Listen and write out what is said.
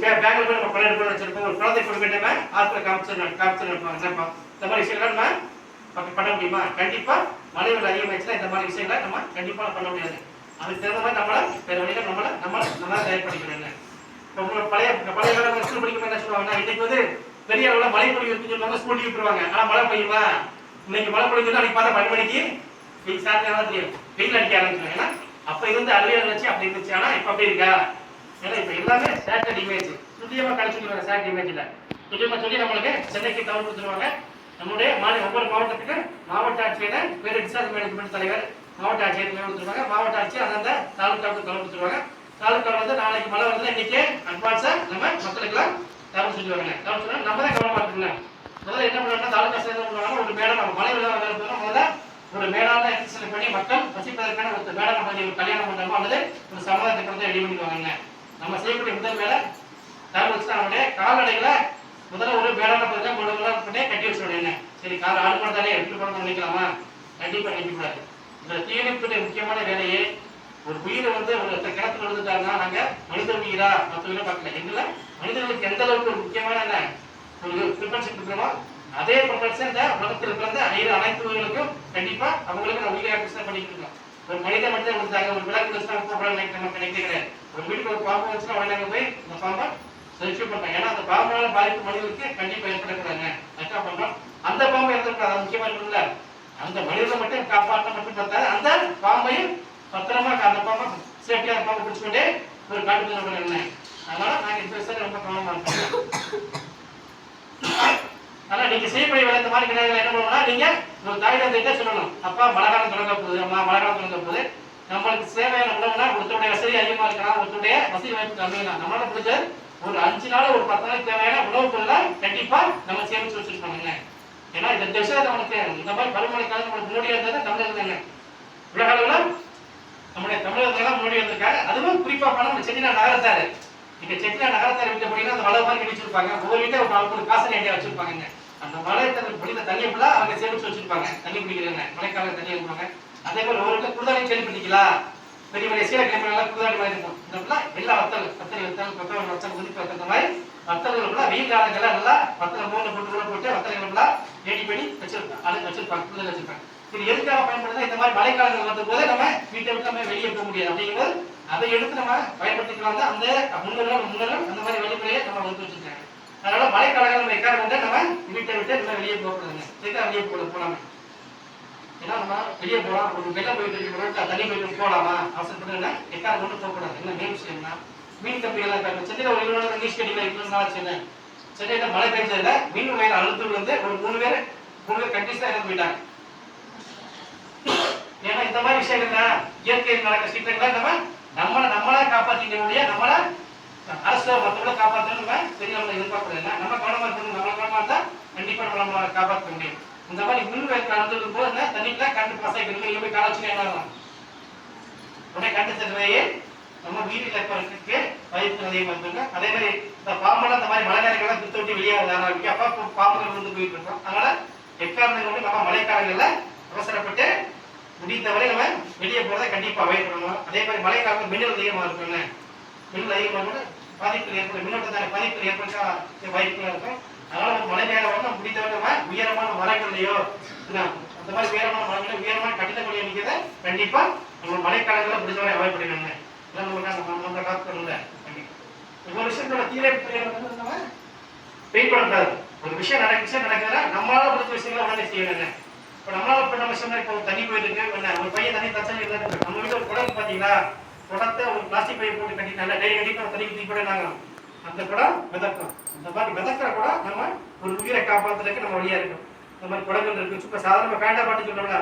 பேங்க்ல போய் நம்ம பணம் எடுத்து வச்சிருப்போம், ஒரு குழந்தை கொடுக்கிட்டமே ஆத்துல காமிச்சிருப்பாங்க. இந்த மாதிரி விஷயங்கள் நம்ம பண்ண முடியுமா? கண்டிப்பா மழை வெள்ளம் அதிகமாச்சுன்னா இந்த மாதிரி விஷயங்களை நம்ம கண்டிப்பா பண்ண முடியாது. அதுக்கு தகுந்த மாதிரி நம்மள வேற வழியில நம்ம நல்லா தயார் பண்ணிக்கணும். இப்போ உங்களுக்கு பழைய காலம் ஸ்கூல் படிக்கும்போது என்ன சொல்லுவாங்கன்னா, இன்னைக்கு வந்து பெரிய அளவுல மழை பொழிவு இருக்குன்னு சொல்லுவாங்க, ஸ்கூல் லீவ் விட்டுருவாங்க. ஆனா மழை பெய்யுமா? இன்னைக்கு மழை பொழிவுன்னா அன்னைக்கு பார்த்தா 12 மணிக்கு சாயங்காலம் தெரியும் வெயில் அடிக்க ஆரம்பிச்சிடும். ஏன்னா அப்ப இருந்து அறிவியல் இருந்துச்சு, அப்படி இருந்துச்சு. ஆனா இப்ப அப்படி இருக்கா? ஏன்னா இப்ப எல்லாமே ஸ்டாண்டர்ட் இமேஜ் துல்லியமா கழிச்சுருவாங்க. ஸ்டாண்டர்ட் இமேஜ்ல துல்லியமா சொல்லி நம்மளுக்கு சென்னைக்கு தகவல் கொடுத்துருவாங்க. நம்முடைய ஒவ்வொரு மாவட்டத்துக்கு மாவட்ட ஆட்சியர் பேர் டிசாஸ்டர் மேனேஜ்மெண்ட் தலைவர் மாவட்ட ஆட்சியர் கொடுத்துருவாங்க. மாவட்ட ஆட்சியர் அந்தந்த தாலுக்காவுக்கு தகவல் கொடுத்துருவாங்க. தாலுக்காவில் வந்து நாளைக்கு மழை வந்து இன்னைக்கு அட்வான்ஸா நம்ம மக்களுக்கெல்லாம் தகவல் சொல்லுவாங்க. தகவல் சொன்னா நம்ம தான் கவனமா இருக்குங்க. முதல்ல என்ன பண்ணுவாங்கன்னா தாலுக்கா சேர்ந்து பண்ணுவாங்க, ஒரு மேடம் நம்ம மழை வெள்ளம் வேலை முதல்ல ஒரு மேலான எக்ஸசைஸ் பண்ணி மக்கள் வசிப்பதற்கான ஒரு மேடம் பண்ணி ஒரு கல்யாணம் பண்றோமோ அல்லது ஒரு சமுதாய திட்டத்தை ரெடி பண்ணிடுவாங்க. நம்ம செய்யக்கூடிய முதல் வேலை தகவல் வச்சு நம்மளுடைய கால்நடைகளை முதல்ல ஒரு மேலான பகுதியில் பண்ணி கட்டி வச்சுடுவாங்க. சரி, கால் ஆடு பண்ணாலே எப்படி பண்ணணும் நினைக்கலாமா? கண்டிப்பா நினைக்கக்கூடாது. இந்த தீயணைப்புடைய முக்கியமான வேலையே ஒரு உயிரை வந்து ஒரு கிணத்துல விழுந்துட்டாங்கன்னா நாங்க மனித உயிரா மற்ற உயிரை பார்க்கல. எங்களை மனிதர்களுக்கு எந்த அளவுக்கு ஒரு முக்கியமான ஒரு ப்ரிஃபரன்ஸ் கொடுக்குறோமோ அதே ப்ரிஃபரன்ஸ் இந்த உலகத்தில் இருக்கிற அனைத்து உயிர்களுக்கும் கண்டிப்பா அவங்களுக்கு நான் உயிரை ஆக்சிடென்ட் பண்ணிட்டு இருக்கோம். ஒரு மனித மட்டும் கொடுத்தாங்க, ஒரு விலங்கு நமக்கு நினைக்க கிடையாது. ஒரு வீட்டுக்கு ஒரு பாம்பு வச்சுன்னா உடனே போய் இந்த பாம்பை ரெஸ்கியூ பண்றாங்க. ஏன்னா அந்த பாம்பால பாதிப்பு மனிதர்களுக்கு கண்டிப்பா ஏற்படக்கூடாதுங்க. அதுக்காக பண்றோம். அந்த பாம்பை இறந்துக்கூடாது, அது முக்கியமா இருக்குல்ல. அந்த மனிதனை மட்டும் காப்பாற்ற மட்டும் பார்த்தாரு, அந்த பாம்பையும் பத்திரமா அந்த பாம்பை சேஃப்டியா அந்த பாம்பை பிடிச்சுக்கொண்டே ஒரு காட்டுக்கு என்ன. அதனால நாங்க இந்த விஷயத்துல ரொம்ப கவனமா இருக்கோம். ஆனா நீங்க செய்யக்கூடிய வேலை இந்த மாதிரி கிடையாது. என்ன பண்ணுவோம்னா, நீங்க ஒரு தாய் தந்தைகிட்ட சொல்லணும், அப்பா மழை காலம் தொடங்க போகுது, அம்மா மழை காலம் தொடங்க போகுது, நம்மளுக்கு தேவையான உணவுனா ஒருத்தருடைய வசதி அதிகமா இருக்கலாம், ஒருத்தருடைய வசதி வாய்ப்பு கம்மியா, நம்மளால பிடிச்ச ஒரு 5 நாள் ஒரு 10 நாளைக்கு தேவையான உணவுப் பொருளை கண்டிப்பா நம்ம சேமிச்சு வச்சிருக்கோங்க. ஏன்னா இந்த விஷயம் நம்மளுக்கு இந்த மாதிரி பருவமழை காலம் நம்மளுக்கு முன்னாடி இருந்தது தமிழர்கள் உலக அளவுல நம்முடைய தமிழர்கள் முன்னாடி இருந்திருக்காங்க. அதுவும் குறிப்பா பண்ண செட்டிநாடு நகரத்தாரு. இங்க செட்டிநாடு நகரத்தார் வீட்டை போனீங்கன்னா அந்த மழை மாதிரி வச்சிருப்பாங்க. ஒவ்வொரு வீட்டை ஒரு 4 காசு ஐடியா வச்சிருப்பாங்க. அந்த மழை பொழிந்த தண்ணியை ஃபுல்லா அவங்க சேமிச்சு வச்சிருப்பாங்க. தண்ணி குடிக்கிறாங்க, மழைக்கால தண்ணி எடுப்பாங்க. அதே மாதிரி ஒவ்வொரு வீட்டுல குருதாணி கேள்விப்பட்டீங்களா? பெரிய பெரிய சீர கிளம்பி குருதாணி மாதிரி இருக்கும். இந்த எல்லா வத்தல் வத்தல் குதிப்பு வத்தல் மாதிரி வத்தல்கள் வெயில் காலங்கள்ல நல்லா வத்தல் மூணு போட்டு வத்தல்கள் ஏடி பண்ணி வச்சிருப்பாங்க. அதுக்கு வச்சிருப்பாங்க, குருதாணி வச்சிருப்பாங்க. இது எதுக்காக பயன்படுத்தா? இந்த மாதிரி மழைக்காலங்கள் வந்த போது நம்ம வீட்டை விட்டு நம்ம வெளியே போக முடியாது. அப்படிங்கும்போது அதை எடுத்து நம்ம பயன்படுத்திக்கலாம். அந்த முன்னரும் அந்த மாதிரி வழிமுறையை நம்ம வந்து வச்சிருக்காங்க. அதனால மழைக்காலங்கள் நம்ம எக்காரம் வந்து நம்ம வீட்டை விட்டு நம்ம வெளியே போகக்கூடாதுங்க. வெளியே போகலாமே. ஏன்னா நம்ம வெளியே போகலாம், ஒரு வெள்ளம் போயிட்டு இருக்க தண்ணி போயிட்டு போகலாமா அவசரப்பட்டு எக்காரம் கொண்டு போகக்கூடாது. என்ன மெயின் விஷயம்னா மீன் கம்பிகள்லாம் இருக்காங்க. சென்னையில் ஒரு 20 நீஸ் கட்டில இருக்குன்னு சென்னையில மழை பெய்ஞ்சதுல மீன் வயல் அழுத்தம் வந்து ஒரு 3 பேர் கண்டிஷனா இறந்து போயிட்டாங்க. ஏன்னா இந்த மாதிரி விஷயங்கள்ல இயற்கை நடக்கிற சீக்கிரங்களை நம்மளா காப்பாற்றிக்க முடியாது. நம்மள அரசு மற்றவங்களை காப்பாற்றணும் நம்ம பெரியவங்களை எதிர்பார்க்கறது. நம்ம கவனமா இருக்கணும். நம்மள கவனமா இருந்தா கண்டிப்பா நம்மளால காப்பாற்ற முடியும். இந்த மாதிரி மின் வயல் நடந்துருக்கும் போது தண்ணிக்குள்ள கண்டு பசங்க நீங்க போய் காலச்சுன்னா என்ன ஆகும்? உடனே கண்டு செல்வையே நம்ம வீட்டில் இருப்பதற்கு வாய்ப்பு அதிகமாக இருக்குங்க. அதே மாதிரி இந்த பாம்பெல்லாம் இந்த மாதிரி மழை நேரங்கள்லாம் சுத்த விட்டு வெளியே ஆரம்பிக்கும். அப்போ பாம்புகள் வந்து போயிட்டு இருக்கோம். அதனால எக்காரணங்கள் வந்து நம்ம மழைக்காலங்கள்ல அவசரப்பட்டு முடிந்தவரை நம்ம வெளியே போறதை கண்டிப்பா அவாய்ட் பண்ணணும். அதே மாதிரி மழை காலம் மின்னல் அதிகமா இருக்குங்க. மின்னல் அதிகமாக பாதிப்புகள் ஏற்படும், மின்னோட்டத்தான பாதிப்புகள் ஏற்படுத்த வாய்ப்புகள் இருக்கும். அதனால மழை நேரம் வந்து முடிந்தவரை நம்ம உயரமான மரங்கள்லையோ அந்த மாதிரி உயரமான மரங்களையோ உயரமான கட்டிடங்களையோ நிற்கிறத கண்டிப்பா நம்ம மழைக்காலங்களில் முடிந்தவரை அவாய்ட் பண்ணிடணுங்க. நம்ம காத்துக்கணும்ல. ஒரு விஷயத்தோட தீரை நம்ம வெயிட் பண்ணக்கூடாது. ஒரு விஷயம் நடக்குதுன்னா நம்மளால முடிஞ்ச விஷயங்களை உடனே செய்யணுங்க. இப்போ நம்மளால பண்ண விஷயம் இப்போ தண்ணி போயிட்டு இருக்கு, ஒரு பையன் தண்ணி தச்சல் இருக்கு. நம்ம வீட்டில் ஒரு குடம் பாத்தீங்களா, குடத்தை ஒரு பிளாஸ்டிக் பையை போட்டு கட்டி நல்லா டெய்லி கட்டி தண்ணி ஊற்றி கூட நாங்க அந்த குடம் மிதக்கும். இந்த மாதிரி மிதக்கிற கூட நம்ம ஒரு உயிரை காப்பாற்றுறதுக்கு நம்ம வழியா இருக்கும். இந்த மாதிரி குடங்கள் இருக்கு. சும்மா சாதாரண பேண்டா பாட்டு சொல்றோம்ல,